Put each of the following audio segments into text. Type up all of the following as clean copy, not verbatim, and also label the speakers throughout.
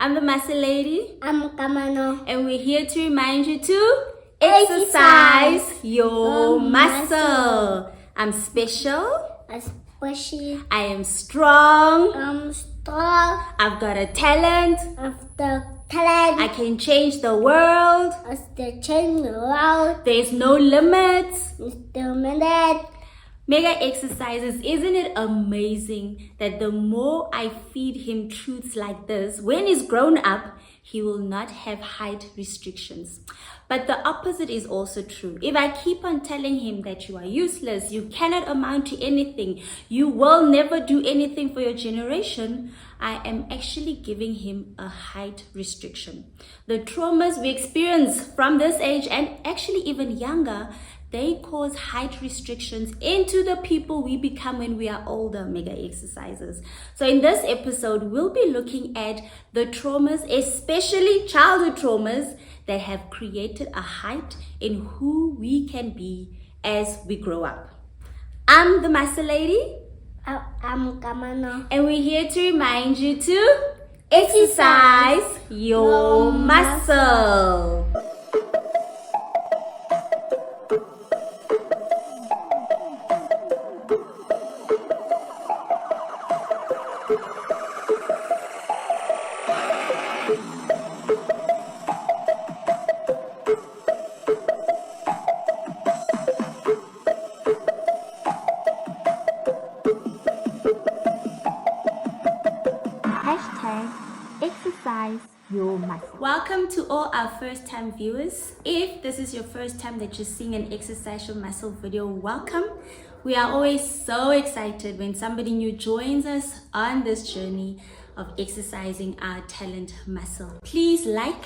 Speaker 1: I'm the muscle lady.
Speaker 2: I'm Kamano.
Speaker 1: And we're here to remind you to exercise your muscle. I'm special.
Speaker 2: Especially,
Speaker 1: I am strong.
Speaker 2: I'm strong.
Speaker 1: I've got a talent.
Speaker 2: After talent,
Speaker 1: I can change the world.
Speaker 2: as the change the world,
Speaker 1: There's no limits.
Speaker 2: Mr. Minute.
Speaker 1: Mega exercises, isn't it amazing that the more I feed him truths like this, when he's grown up, he will not have height restrictions. But the opposite is also true. If I keep on telling him that you are useless, you cannot amount to anything, you will never do anything for your generation, I am actually giving him a height restriction. The traumas we experience from this age and actually even younger, they cause height restrictions into the people we become when we are older, mega exercises. So in this episode, we'll be looking at the traumas, especially childhood traumas, that have created a height in who we can be as we grow up. I'm the muscle lady.
Speaker 2: I'm Kamano.
Speaker 1: And we're here to remind you to exercise your muscle. Exercise your muscle. Welcome to all our first time viewers. If this is your first time that you're seeing an Exercise Your Muscle video, welcome. We are always so excited when somebody new joins us on this journey of exercising our talent muscle. Please like,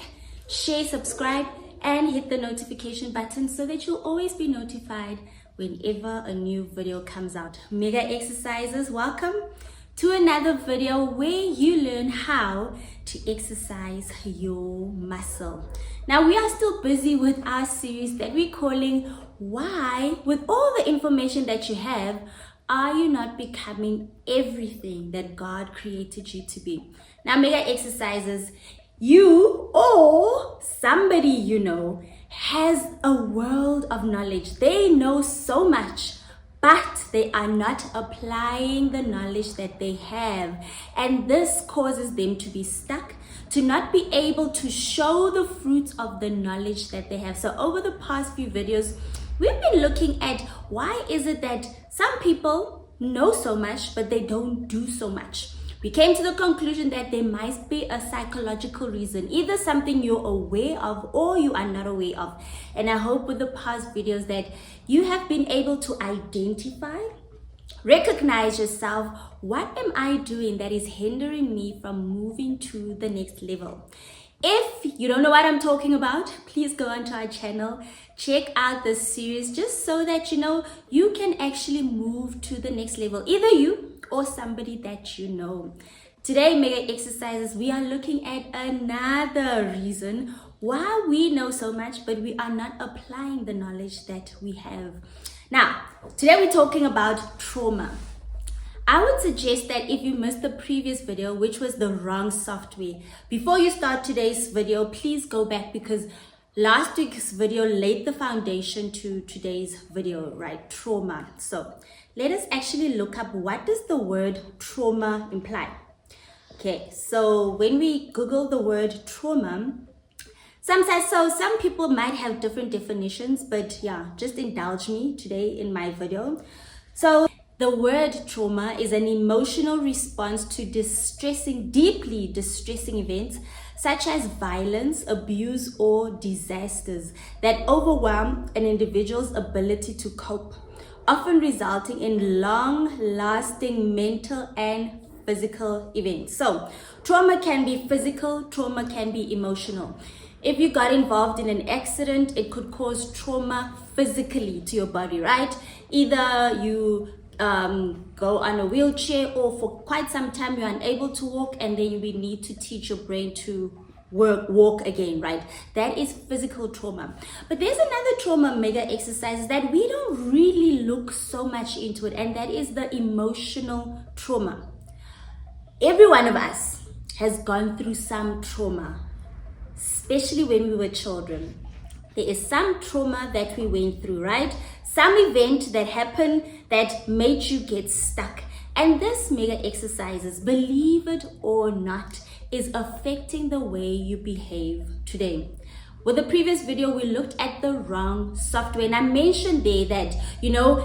Speaker 1: share, subscribe, and hit the notification button so that you'll always be notified whenever a new video comes out. Mega exercises, welcome to another video where you learn how to exercise your muscle. Now we are still busy with our series that we're calling Why, with all the information that you have, are you not becoming everything that God created you to be? Now mega exercises, you or somebody you know has a world of knowledge. They know so much, but they are not applying the knowledge that they have. And this causes them to be stuck, to not be able to show the fruits of the knowledge that they have. So over the past few videos, we've been looking at why is it that some people know so much, but they don't do so much. We came to the conclusion that there might be a psychological reason, either something you're aware of or you are not aware of. And I hope with the past videos that you have been able to identify, recognize yourself. What am I doing that is hindering me from moving to the next level? If you don't know what I'm talking about, please go onto our channel, check out this series just so that you know you can actually move to the next level, either you or somebody that you know. Today, mega exercises, we are looking at another reason why we know so much, but we are not applying the knowledge that we have. Now, today we're talking about trauma. I would suggest that if you missed the previous video, which was the wrong software, before you start today's video, please go back because last week's video laid the foundation to today's video, right? Trauma. So let us actually look up, what does the word trauma imply? Okay, so when we Google the word trauma, some people might have different definitions, but yeah, just indulge me today in my video. So the word trauma is an emotional response to deeply distressing events such as violence, abuse, or disasters that overwhelm an individual's ability to cope, often resulting in long-lasting mental and physical events. So trauma can be physical, trauma can be emotional. If you got involved in an accident, it could cause trauma physically to your body, right? Either you go on a wheelchair, or for quite some time you're unable to walk, and then we need to teach your brain to walk again, right? That is physical trauma. But there's another trauma mega exercise that we don't really look so much into it, and that is the emotional trauma. Every one of us has gone through some trauma, especially when we were children. There is some trauma that we went through, right? Some event that happened that made you get stuck. And this mega exercises, believe it or not, is affecting the way you behave today. With the previous video, we looked at the wrong software, and I mentioned there that,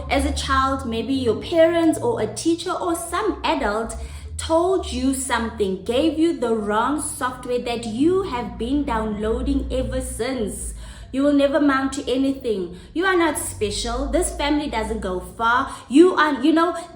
Speaker 1: as a child, maybe your parents or a teacher or some adult told you something, gave you the wrong software that you have been downloading ever since. You will never amount to anything. You are not special. This family doesn't go far. You are,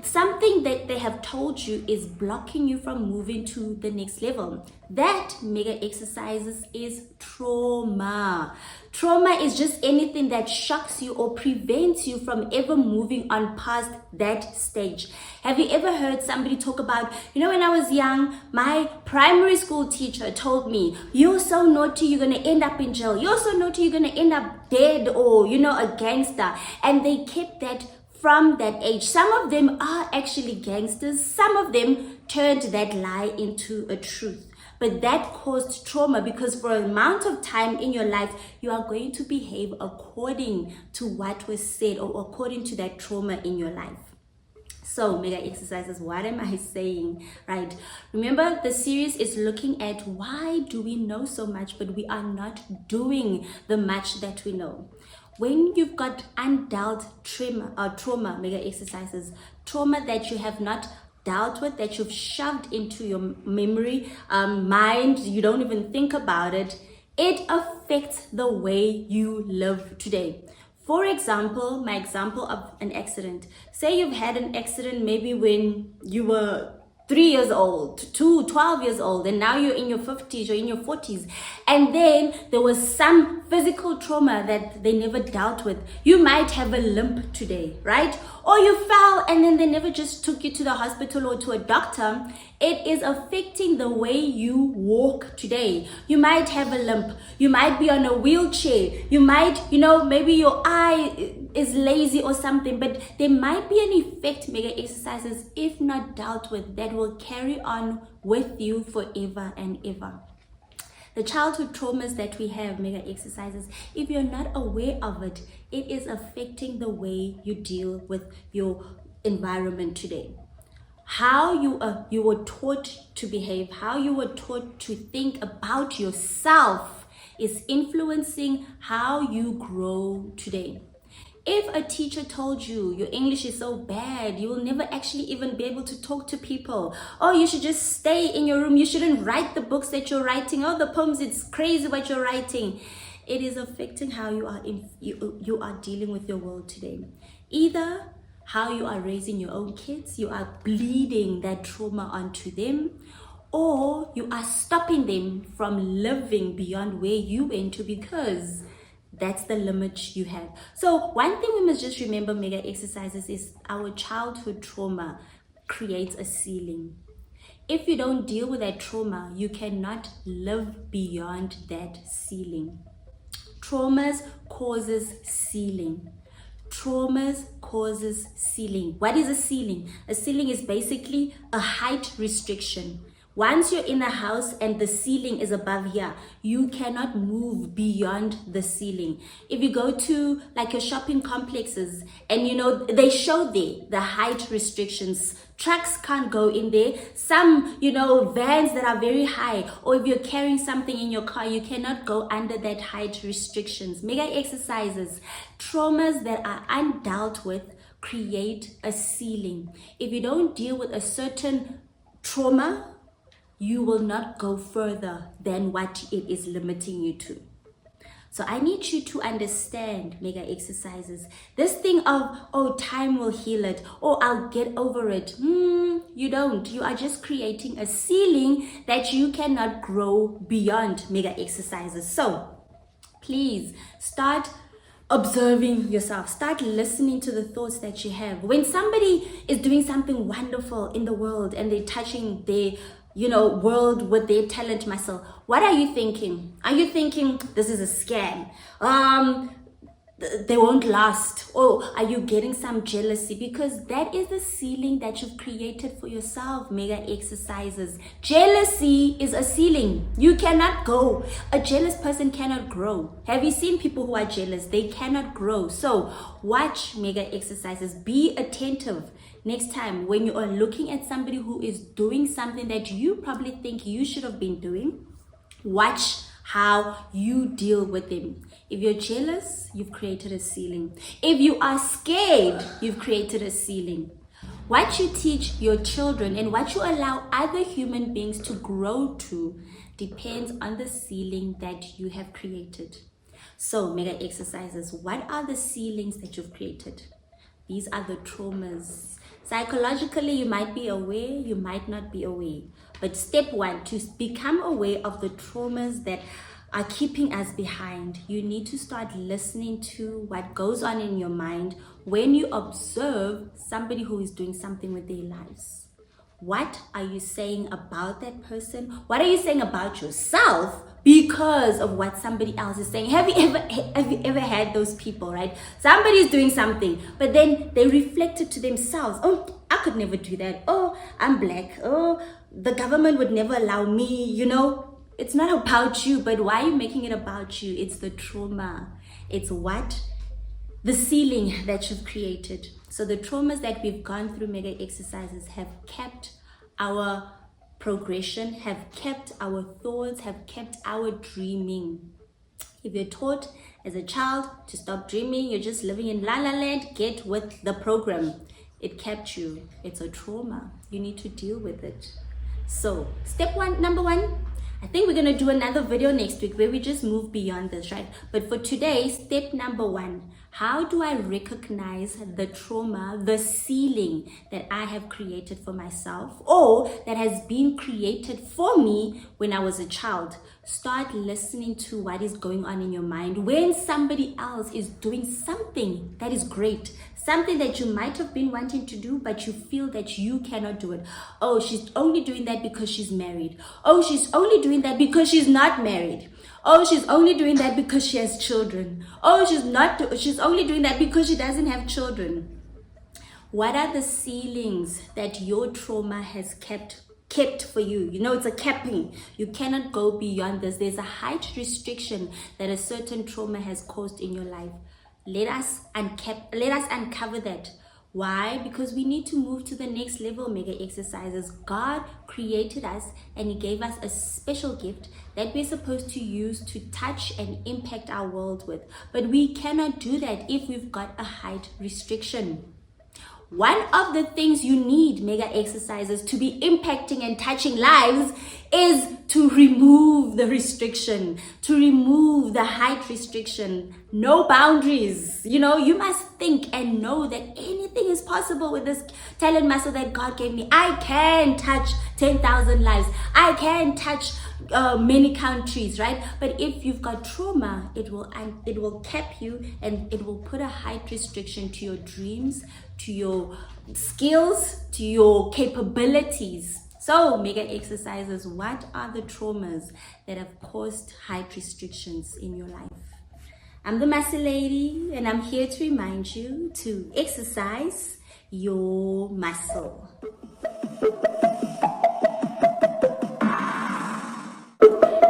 Speaker 1: something that they have told you is blocking you from moving to the next level. That mega exercises is trauma. Trauma is just anything that shocks you or prevents you from ever moving on past that stage. Have you ever heard somebody talk about, when I was young, my primary school teacher told me, you're so naughty, you're going to end up in jail. You're so naughty, you're going to end up dead or, a gangster. And they kept that from that age. Some of them are actually gangsters. Some of them turned that lie into a truth. But that caused trauma because for an amount of time in your life, you are going to behave according to what was said or according to that trauma in your life. So mega exercises, what am I saying, right? Remember, the series is looking at why do we know so much, but we are not doing the much that we know. When you've got undealt trauma, mega exercises, trauma that you have not dealt with, that you've shoved into your memory, mind, you don't even think about it, it affects the way you live today. For example, my example of an accident. Say you've had an accident maybe when you were 3 years old, 12 years old, and now you're in your 50s or in your 40s. And then there was some physical trauma that they never dealt with. You might have a limp today, right? Or you fell and then they never just took you to the hospital or to a doctor. It is affecting the way you walk today. You might have a limp. You might be on a wheelchair. You might, maybe your eye is lazy or something, but there might be an effect, mega exercises, if not dealt with, that will carry on with you forever and ever. The childhood traumas that we have, mega exercises, if you're not aware of it, it is affecting the way you deal with your environment today. How you were taught to behave, how you were taught to think about yourself is influencing how you grow today. If a teacher told you your English is so bad, you will never actually even be able to talk to people. Oh, you should just stay in your room. You shouldn't write the books that you're writing. Oh, the poems, it's crazy what you're writing. It is affecting how you are dealing with your world today. Either how you are raising your own kids, you are bleeding that trauma onto them, or you are stopping them from living beyond where you went to because that's the limit you have. So one thing we must just remember, mega exercises, is our childhood trauma creates a ceiling. If you don't deal with that trauma, you cannot live beyond that ceiling. Traumas causes ceiling. Traumas causes ceiling. What is a ceiling? A ceiling is basically a height restriction. Once you're in a house and the ceiling is above here, you cannot move beyond the ceiling. If you go to like your shopping complexes and they show there the height restrictions, trucks can't go in there. Some, vans that are very high, or if you're carrying something in your car, you cannot go under that height restrictions. Mega exercises, traumas that are undealt with create a ceiling. If you don't deal with a certain trauma, you will not go further than what it is limiting you to. So I need you to understand, mega exercises, this thing of, oh, time will heal it, or I'll get over it. You don't. You are just creating a ceiling that you cannot grow beyond, mega exercises. So please start observing yourself. Start listening to the thoughts that you have. When somebody is doing something wonderful in the world and they're touching their world with their talent muscle, what are you thinking? Are you thinking this is a scam? they won't last? Or are you getting some jealousy? Because that is the ceiling that you've created for yourself, mega exercises. Jealousy is a ceiling. You cannot go. A jealous person cannot grow. Have you seen people who are jealous? They cannot grow. So watch mega exercises. Be attentive. Next time when you are looking at somebody who is doing something that you probably think you should have been doing, watch how you deal with them. If you're jealous, you've created a ceiling. If you are scared, you've created a ceiling. What you teach your children and what you allow other human beings to grow to depends on the ceiling that you have created. So, mega exercises, what are the ceilings that you've created? These are the traumas. Psychologically, you might be aware, you might not be aware. But step one, to become aware of the traumas that are keeping us behind, you need to start listening to what goes on in your mind when you observe somebody who is doing something with their lives. What are you saying about that person? What are you saying about yourself because of what somebody else is saying? Have you ever had those people, right? Somebody is doing something, but then they reflect it to themselves. Oh, I could never do that. Oh, I'm black. Oh, the government would never allow me, It's not about you, but why are you making it about you? It's the trauma. It's the ceiling that you've created. So the traumas that we've gone through mega exercises have kept our progression, have kept our thoughts, have kept our dreaming. If you're taught as a child to stop dreaming, you're just living in la la land, get with the program. It kept you. It's a trauma. You need to deal with it. So number one, I think we're going to do another video next week where we just move beyond this, right? But for today, step number one, how do I recognize the trauma, the ceiling that I have created for myself or that has been created for me when I was a child? Start listening to what is going on in your mind when somebody else is doing something that is great, something that you might have been wanting to do, but you feel that you cannot do it. Oh, she's only doing that because she's married. Oh, she's only doing that because she's not married. Oh, she's only doing that because she has children. Oh, she's only doing that because she doesn't have children. What are the ceilings that your trauma has kept for you? It's a capping. You cannot go beyond this. There's a height restriction that a certain trauma has caused in your life. Let us uncover that. Why? Because we need to move to the next level, mega exercises. God created us and He gave us a special gift that we're supposed to use to touch and impact our world with. But we cannot do that if we've got a height restriction. One of the things you need, mega exercises, to be impacting and touching lives is to remove the restriction, to remove the height restriction. No boundaries. You must think and know that anything is possible with this talent muscle that God gave me. I can touch 10,000 lives. I can touch many countries, right? But if you've got trauma, it will cap you and it will put a height restriction to your dreams, to your skills, to your capabilities. So, mega exercises, what are the traumas that have caused height restrictions in your life? I'm the Muscle Lady, and I'm here to remind you to exercise your muscle.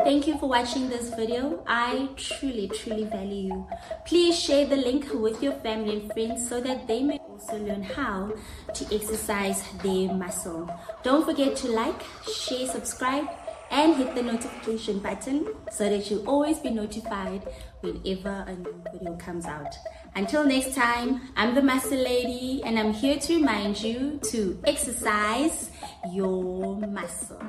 Speaker 1: Thank you for watching this video. I truly value you. Please share the link with your family and friends so that they may also learn how to exercise their muscle. Don't forget to like, share, subscribe, and hit the notification button so that you'll always be notified whenever a new video comes out. Until next time, I'm the Muscle Lady, and I'm here to remind you to exercise your muscle.